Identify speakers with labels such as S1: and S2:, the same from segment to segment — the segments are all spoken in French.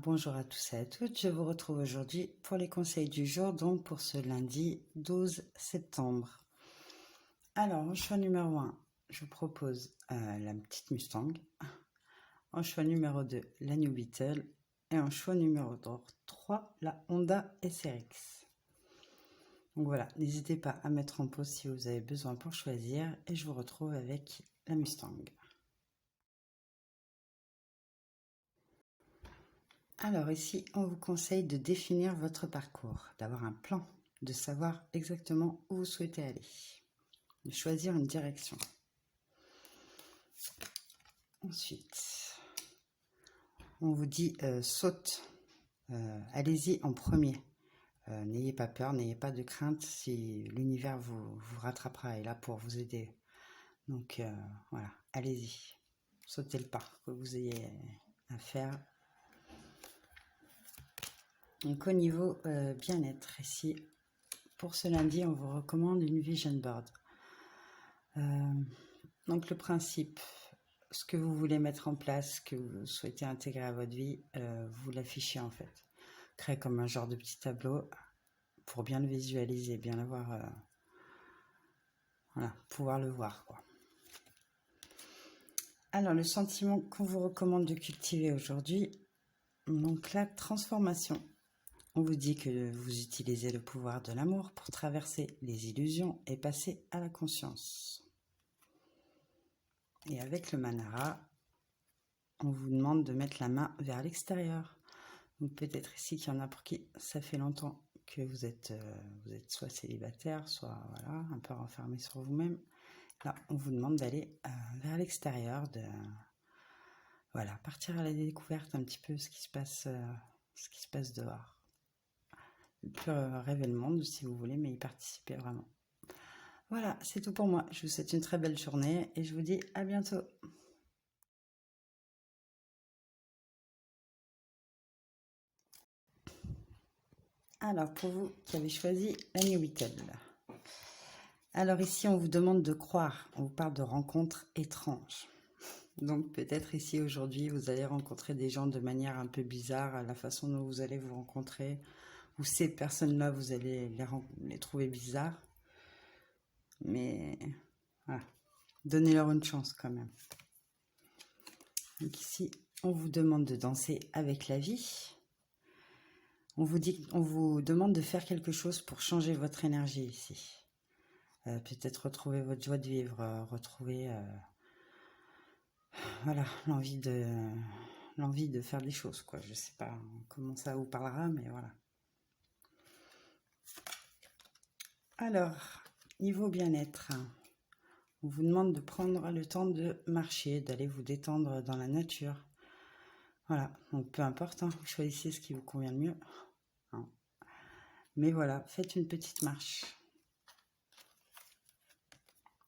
S1: Bonjour à tous et à toutes, je vous retrouve aujourd'hui pour les conseils du jour, donc pour ce lundi 12 septembre. Alors, en choix numéro 1, je vous propose la petite Mustang. En choix numéro 2, la New Beetle. Et en choix numéro 3, la Honda SRX. Donc voilà, n'hésitez pas à mettre en pause si vous avez besoin pour choisir. Et je vous retrouve avec la Mustang. Alors ici, on vous conseille de définir votre parcours, d'avoir un plan, de savoir exactement où vous souhaitez aller, de choisir une direction. Ensuite, on vous dit saute, allez-y en premier. N'ayez pas peur, n'ayez pas de crainte, si l'univers vous rattrapera, est là pour vous aider. Donc voilà, allez-y, sautez le pas que vous ayez à faire. Donc au niveau bien-être, ici, pour ce lundi, on vous recommande une vision board. Donc le principe, ce que vous voulez mettre en place, que vous souhaitez intégrer à votre vie, vous l'affichez en fait. Créez comme un genre de petit tableau pour bien le visualiser, bien l'avoir, voilà, pouvoir le voir, quoi. Alors le sentiment qu'on vous recommande de cultiver aujourd'hui, donc la transformation. On vous dit que vous utilisez le pouvoir de l'amour pour traverser les illusions et passer à la conscience. Et avec le Manara, on vous demande de mettre la main vers l'extérieur. Donc peut-être ici qu'il y en a pour qui ça fait longtemps que vous êtes soit célibataire, soit voilà, un peu renfermé sur vous-même. Là, on vous demande d'aller vers l'extérieur, de voilà, partir à la découverte un petit peu ce qui se passe dehors. Le plus rêver le monde si vous voulez, mais y participer vraiment. Voilà, c'est tout pour moi. Je vous souhaite une très belle journée et je vous dis à bientôt. Alors, pour vous qui avez choisi la New Beetle. Alors ici, on vous demande de croire. On vous parle de rencontres étranges. Donc peut-être ici, aujourd'hui, vous allez rencontrer des gens de manière un peu bizarre, à la façon dont vous allez vous rencontrer. Ou ces personnes-là, vous allez les trouver bizarres. Mais voilà, donnez-leur une chance quand même. Donc ici, on vous demande de danser avec la vie. On vous demande de faire quelque chose pour changer votre énergie ici. Peut-être retrouver votre joie de vivre, retrouver voilà, l'envie de faire des choses, quoi. Je sais pas comment ça vous parlera, mais voilà. Alors, niveau bien-être, on vous demande de prendre le temps de marcher, d'aller vous détendre dans la nature. Voilà, donc peu importe, hein, vous choisissez ce qui vous convient le mieux. Hein. Mais voilà, faites une petite marche.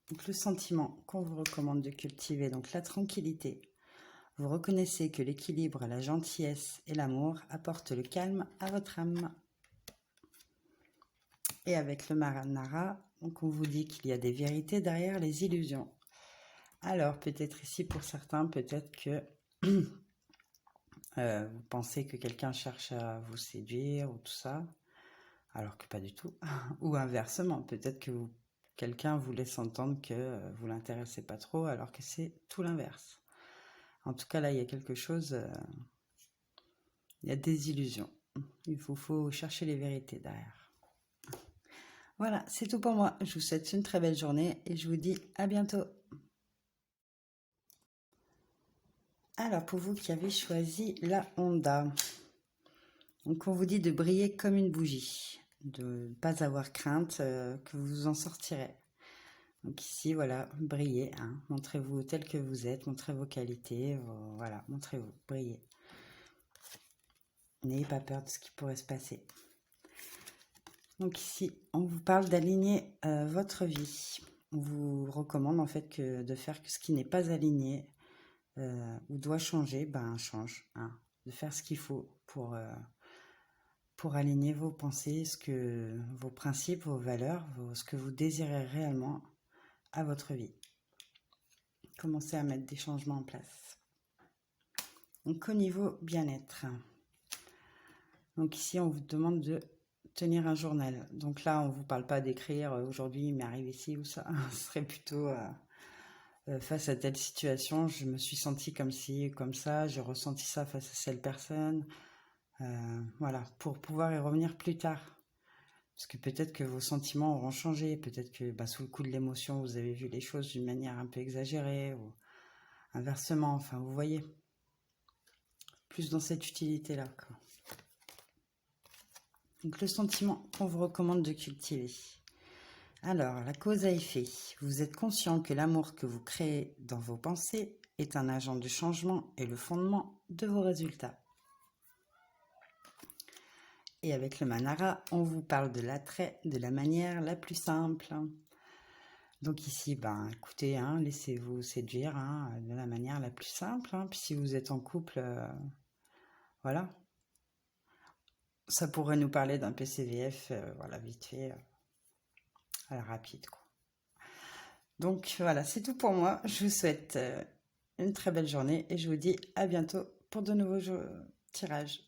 S1: Donc le sentiment qu'on vous recommande de cultiver, donc la tranquillité. Vous reconnaissez que l'équilibre, la gentillesse et l'amour apportent le calme à votre âme. Et avec le Manara, donc on vous dit qu'il y a des vérités derrière les illusions. Alors peut-être ici pour certains, peut-être que vous pensez que quelqu'un cherche à vous séduire ou tout ça, alors que pas du tout. Ou inversement, peut-être que quelqu'un vous laisse entendre que vous l'intéressez pas trop, alors que c'est tout l'inverse. En tout cas, là, il y a quelque chose, il y a des illusions. Il faut chercher les vérités derrière. Voilà, c'est tout pour moi. Je vous souhaite une très belle journée et je vous dis à bientôt. Alors, pour vous qui avez choisi la Honda, donc on vous dit de briller comme une bougie, de ne pas avoir crainte, que vous en sortirez. Donc ici, voilà, brillez, hein. Montrez-vous tel que vous êtes, montrez vos qualités, voilà, montrez-vous, brillez. N'ayez pas peur de ce qui pourrait se passer. Donc ici, on vous parle d'aligner votre vie. On vous recommande en fait de faire que ce qui n'est pas aligné ou doit changer, ben change. Hein. De faire ce qu'il faut pour aligner vos pensées, vos principes, vos valeurs, ce que vous désirez réellement à votre vie. Commencez à mettre des changements en place. Donc au niveau bien-être, Donc ici, on vous demande de tenir un journal. Donc là, on ne vous parle pas d'écrire aujourd'hui, il m'est arrivé ci ou ça. Ce serait plutôt face à telle situation, je me suis sentie comme ci, comme ça, j'ai ressenti ça face à cette personne. Voilà, pour pouvoir y revenir plus tard. Parce que peut-être que vos sentiments auront changé, peut-être que sous le coup de l'émotion, vous avez vu les choses d'une manière un peu exagérée, ou inversement, enfin, vous voyez. Plus dans cette utilité-là, quoi. Donc le sentiment qu'on vous recommande de cultiver. Alors, la cause à effet. Vous êtes conscient que l'amour que vous créez dans vos pensées est un agent de changement et le fondement de vos résultats. Et avec le Manara, on vous parle de l'attrait de la manière la plus simple. Donc ici, écoutez, laissez-vous séduire de la manière la plus simple. Puis si vous êtes en couple, voilà. Ça pourrait nous parler d'un PCVF, voilà, vite fait, à la rapide, quoi. Donc voilà, c'est tout pour moi. Je vous souhaite une très belle journée et je vous dis à bientôt pour de nouveaux tirages.